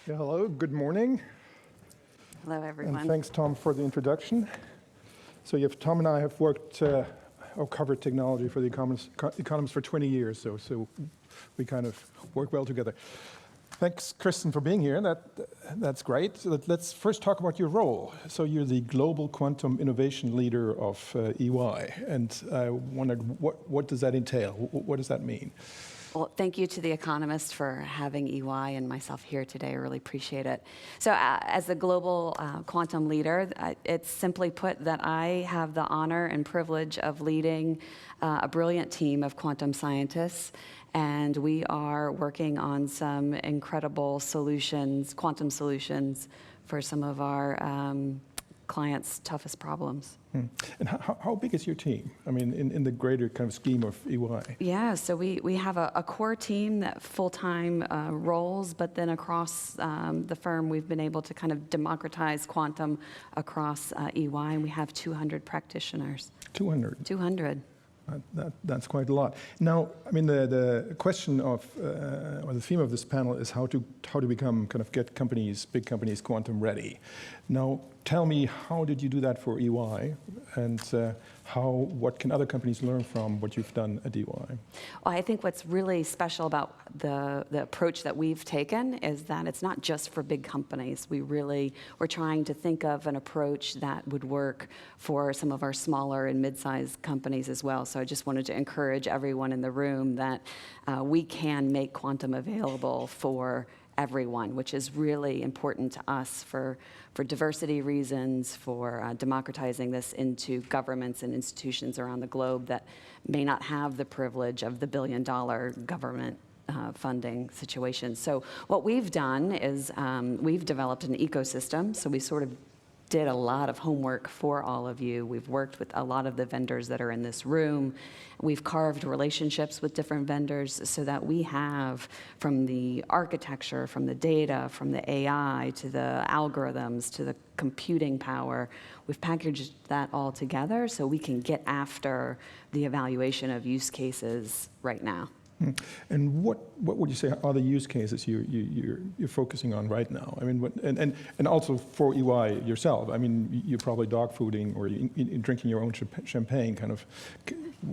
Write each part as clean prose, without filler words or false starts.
Yeah, hello, good morning. Hello, everyone. And thanks, Tom, for the introduction. So Tom and I have worked or covered technology for the economists for 20 years, so we kind of work well together. Thanks, Kristen, for being here. That's great. So let's first talk about your role. So you're the Global Quantum Innovation Leader of EY, and I wondered, what does that entail? What does that mean? Well, thank you to The Economist for having EY and myself here today. I really appreciate it. So as the global quantum leader, it's simply put that I have the honor and privilege of leading a brilliant team of quantum scientists, and we are working on some incredible solutions, quantum solutions, for some of our clients' toughest problems. And how big is your team? I mean, in the greater kind of scheme of EY? Yeah, so we have a core team that full-time roles, but then across the firm, we've been able to kind of democratize quantum across EY, and we have 200 practitioners. 200? 200. That's quite a lot. Now, I mean, the question of, or the theme of this panel is how to become, get companies, big companies, quantum ready. Now, tell me, how did you do that for EY, and what can other companies learn from what you've done at EY? Well, I think what's really special about the approach that we've taken is that it's not just for big companies. We're trying to think of an approach that would work for some of our smaller and mid-sized companies as well. So I just wanted to encourage everyone in the room that we can make quantum available for everyone, which is really important to us for diversity reasons, for democratizing this into governments and institutions around the globe that may not have the privilege of the billion-dollar government funding situation. So what we've done is we've developed an ecosystem. So we sort of did a lot of homework for all of you. We've worked with a lot of the vendors that are in this room. We've carved relationships with different vendors so that we have, from the architecture, from the data, from the AI, to the algorithms, to the computing power, we've packaged that all together so we can get after the evaluation of use cases right now. And what would you say are the use cases you're focusing on right now? I mean, and also for EY yourself. I mean, you're probably dog fooding or drinking your own champagne. Kind of,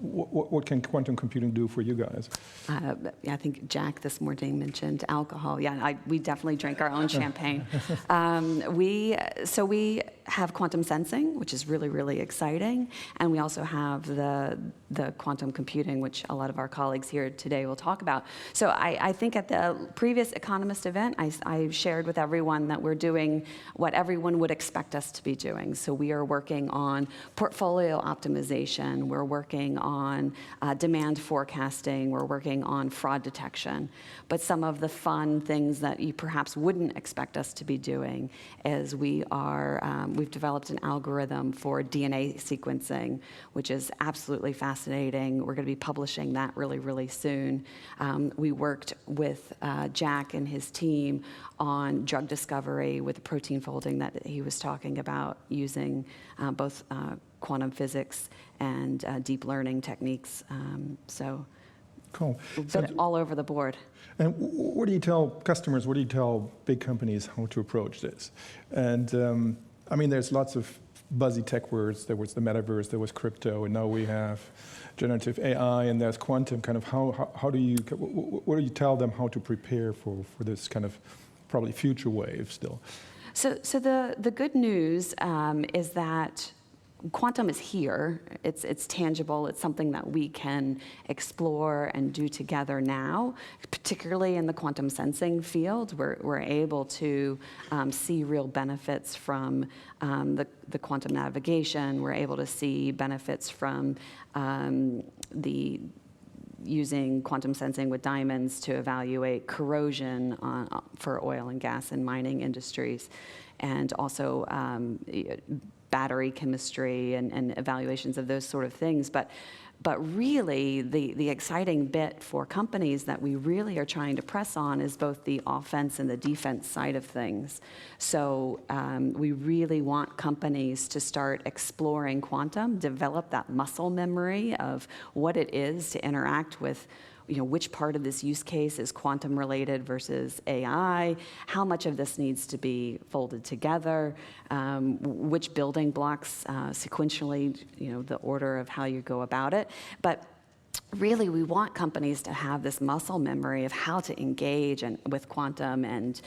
what can quantum computing do for you guys? I think Jack this morning mentioned alcohol. Yeah, we definitely drink our own champagne. We have quantum sensing, which is really, really exciting, and we also have the quantum computing, which a lot of our colleagues here today will talk about. So I think at the previous Economist event, I shared with everyone that we're doing what everyone would expect us to be doing. So we are working on portfolio optimization, we're working on demand forecasting, we're working on fraud detection. But some of the fun things that you perhaps wouldn't expect us to be doing is we've developed an algorithm for DNA sequencing, which is absolutely fascinating. We're going to be publishing that really, really soon. We worked with Jack and his team on drug discovery with the protein folding that he was talking about, using both quantum physics and deep learning techniques. So cool. We've been all over the board. And what do you tell customers, what do you tell big companies how to approach this? And I mean, there's lots of buzzy tech words. There was the metaverse, there was crypto, and now we have generative AI, and there's quantum. Kind of how do you, what do you tell them how to prepare for this kind of probably future wave still? So the good news is that quantum is here. It's tangible. It's something that we can explore and do together now, particularly in the quantum sensing field. We're able to see real benefits from the quantum navigation. We're able to see benefits from using quantum sensing with diamonds to evaluate corrosion for oil and gas and mining industries, and also battery chemistry and evaluations of those sort of things. But really, the exciting bit for companies that we really are trying to press on is both the offense and the defense side of things. So we really want companies to start exploring quantum, develop that muscle memory of what it is to interact with which part of this use case is quantum related versus AI, how much of this needs to be folded together, which building blocks sequentially, the order of how you go about it. But really, we want companies to have this muscle memory of how to engage with quantum and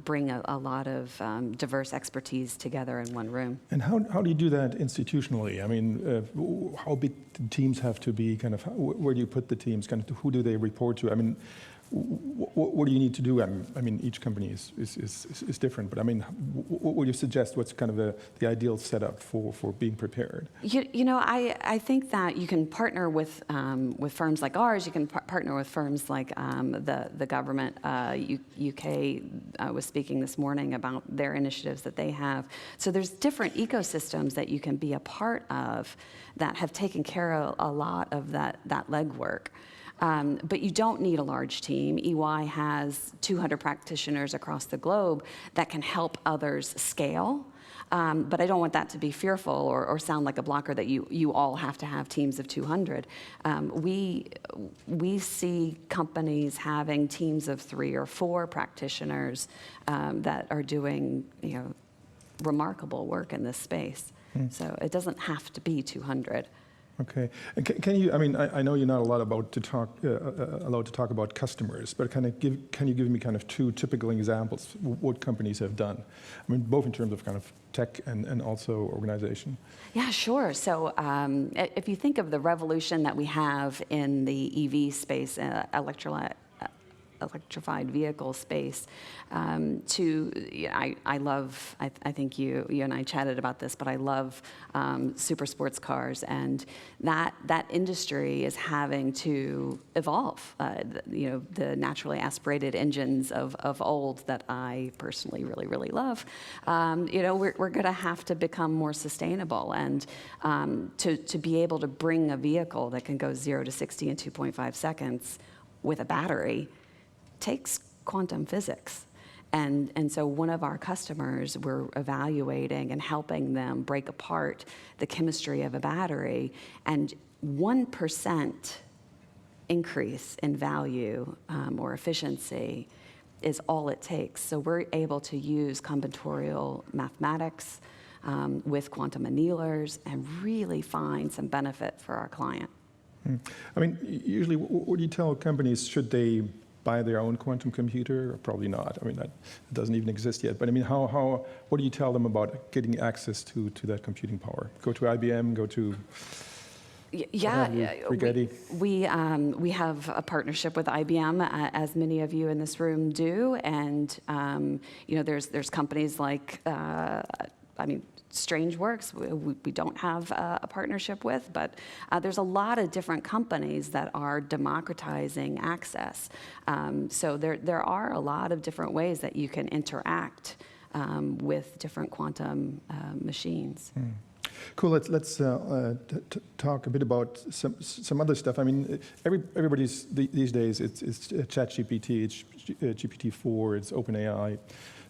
bring a lot of diverse expertise together in one room. And how do you do that institutionally? I mean, how big the teams have to be? Kind of, where do you put the teams? Kind of, who do they report to? I mean, what do you need to do? I mean, each company is different, but I mean, what would you suggest? What's kind of the ideal setup for being prepared? I think that you can partner with firms like ours. You can partner with firms like the government. UK was speaking this morning about their initiatives that they have. So there's different ecosystems that you can be a part of that have taken care of a lot of that legwork. But you don't need a large team. EY has 200 practitioners across the globe that can help others scale. But I don't want that to be fearful or sound like a blocker that you all have to have teams of 200. We see companies having teams of 3 or 4 practitioners that are doing remarkable work in this space. So it doesn't have to be 200. Okay. And can you? I mean, I know you're not allowed to talk about customers, but can you give me kind of 2 typical examples of what companies have done? I mean, both in terms of kind of tech and also organization. Yeah, sure. So if you think of the revolution that we have in the EV space, electrified vehicle space, I love, I think you and I chatted about this, but I love super sports cars, and that industry is having to evolve. The naturally aspirated engines of old that I personally really, really love, we're going to have to become more sustainable, and to be able to bring a vehicle that can go 0 to 60 in 2.5 seconds with a battery takes quantum physics. And so one of our customers, we're evaluating and helping them break apart the chemistry of a battery, and 1% increase in value or efficiency is all it takes. So we're able to use combinatorial mathematics with quantum annealers and really find some benefit for our client. I mean, usually, what do you tell companies? Should they buy their own quantum computer? Or probably not. I mean, that doesn't even exist yet. But I mean, what do you tell them about getting access to that computing power? Go to IBM, go to Rigetti? We have a partnership with IBM, as many of you in this room do, and there's companies like StrangeWorks, we don't have a partnership with, but there's a lot of different companies that are democratizing access. So there are a lot of different ways that you can interact with different quantum machines. Cool. Let's talk a bit about some other stuff. I mean, everybody's these days it's ChatGPT, it's GPT-4, it's OpenAI,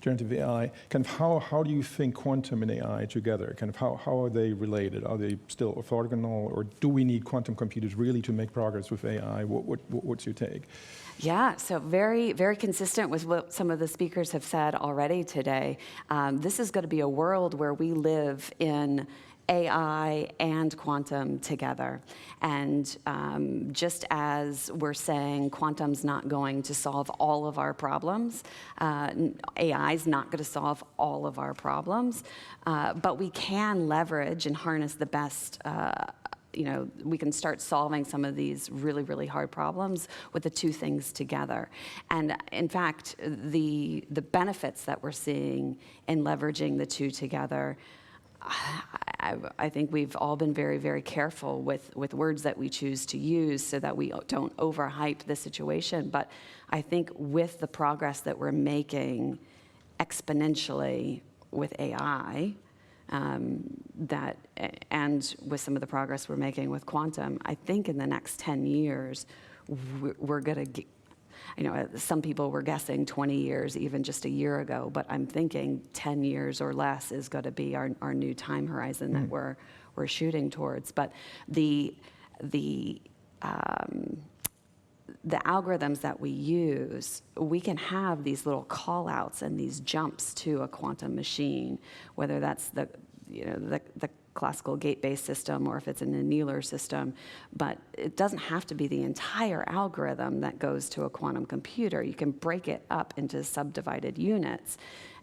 generative AI. Kind of how do you think quantum and AI together? Kind of how are they related? Are they still orthogonal, or do we need quantum computers really to make progress with AI? What's your take? Yeah, so very, very consistent with what some of the speakers have said already today. This is going to be a world where we live in AI and quantum together. And just as we're saying quantum's not going to solve all of our problems, AI's not going to solve all of our problems, but we can leverage and harness the best we can start solving some of these really, really hard problems with the 2 things together. And in fact, the benefits that we're seeing in leveraging the 2 together, I think we've all been very, very careful with words that we choose to use so that we don't overhype the situation. But I think with the progress that we're making exponentially with AI, and with some of the progress we're making with quantum, I think in the next 10 years, we're going to some people were guessing 20 years even just a year ago, but I'm thinking 10 years or less is going to be our new time horizon that we're shooting towards. But the the algorithms that we use, we can have these little call-outs and these jumps to a quantum machine, whether that's the classical gate-based system or if it's an annealer system. But it doesn't have to be the entire algorithm that goes to a quantum computer. You can break it up into subdivided units.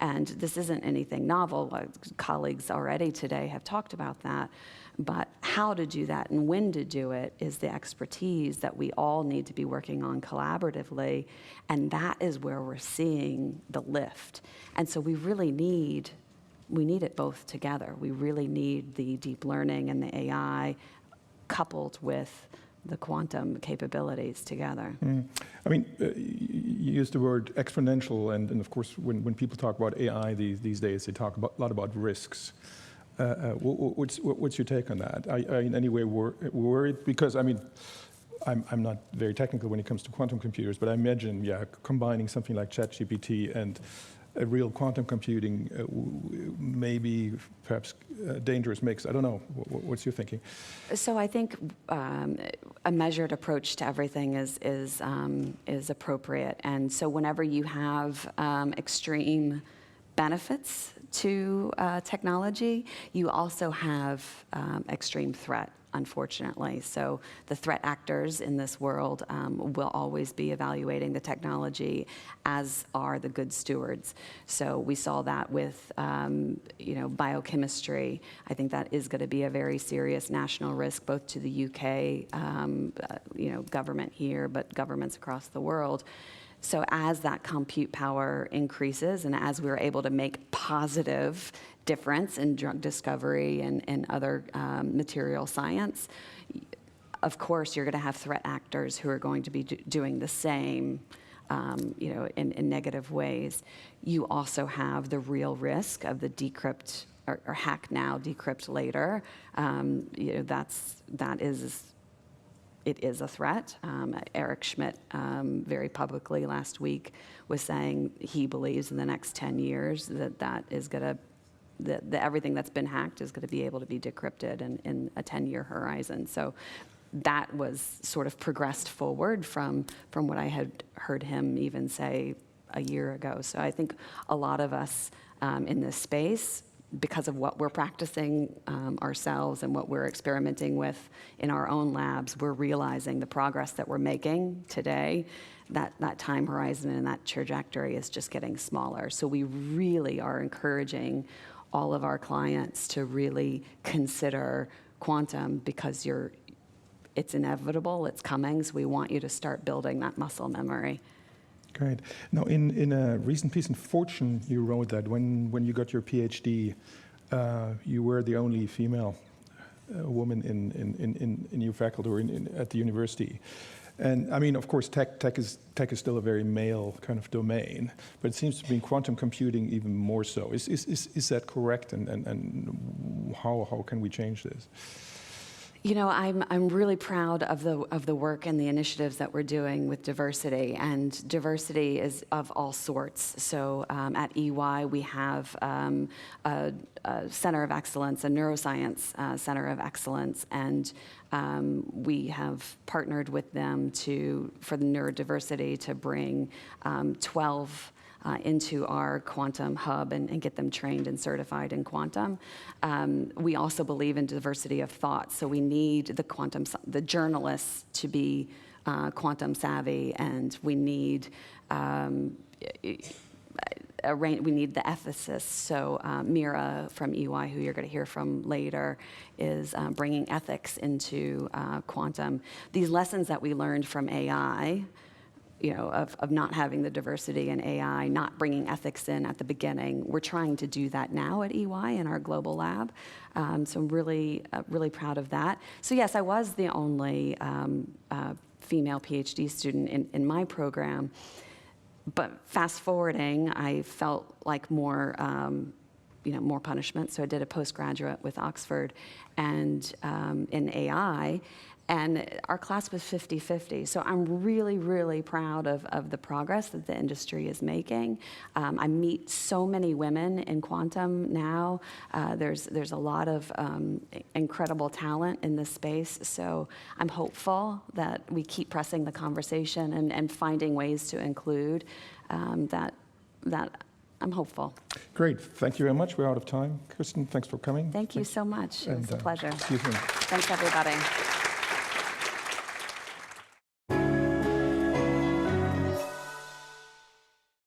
And this isn't anything novel. Colleagues already today have talked about that. But how to do that and when to do it is the expertise that we all need to be working on collaboratively. And that is where we're seeing the lift. And so we need it both together. We really need the deep learning and the AI coupled with the quantum capabilities together. I mean, you used the word exponential, and of course, when people talk about AI these days, they talk a lot about risks. What's your take on that? Are you in any way worried? Because, I mean, I'm not very technical when it comes to quantum computers, but I imagine, combining something like ChatGPT and a real quantum computing may be perhaps a dangerous mix. I don't know. What's your thinking? So I think a measured approach to everything is appropriate. And so whenever you have extreme benefits to technology, you also have extreme threat, unfortunately. So the threat actors in this world will always be evaluating the technology, as are the good stewards. So we saw that with biochemistry. I think that is going to be a very serious national risk, both to the UK, government here, but governments across the world. So as that compute power increases and as we're able to make positive difference in drug discovery and other material science, of course you're going to have threat actors who are going to be doing the same in negative ways. You also have the real risk of the decrypt or hack now, decrypt later. It is a threat. Eric Schmidt very publicly last week was saying he believes in the next 10 years that everything that's been hacked is going to be able to be decrypted in a 10-year horizon. So that was sort of progressed forward from what I had heard him even say a year ago. So I think a lot of us in this space, because of what we're practicing ourselves and what we're experimenting with in our own labs, we're realizing the progress that we're making today, that time horizon and that trajectory is just getting smaller. So we really are encouraging all of our clients to really consider quantum because it's inevitable, it's coming, so we want you to start building that muscle memory. Great. Now, in a recent piece in Fortune, you wrote that when you got your PhD, you were the only female woman in your faculty or at the university. And I mean, of course, tech is still a very male kind of domain, but it seems to be in quantum computing even more so. Is that correct? And how can we change this? You know, I'm really proud of the work and the initiatives that we're doing with diversity, and diversity is of all sorts. So at EY, we have a center of excellence, a neuroscience center of excellence, and we have partnered with them for the neurodiversity to bring 12 into our quantum hub and get them trained and certified in quantum. We also believe in diversity of thought, so we need the journalists to be quantum savvy, and we need the ethicists. So Mira from EY, who you're going to hear from later, is bringing ethics into quantum. These lessons that we learned from AI, of not having the diversity in AI, not bringing ethics in at the beginning. We're trying to do that now at EY in our global lab. So I'm really proud of that. So yes, I was the only female PhD student in my program. But fast forwarding, I felt like more punishment. So I did a postgraduate with Oxford and in AI. And our class was 50-50. So I'm really, really proud of the progress that the industry is making. I meet so many women in quantum now. There's a lot of incredible talent in this space. So I'm hopeful that we keep pressing the conversation and finding ways to include that I'm hopeful. Great. Thank you very much. We're out of time. Kirsten, thanks for coming. Thank you so much. It was a pleasure. See you soon. Thanks, everybody.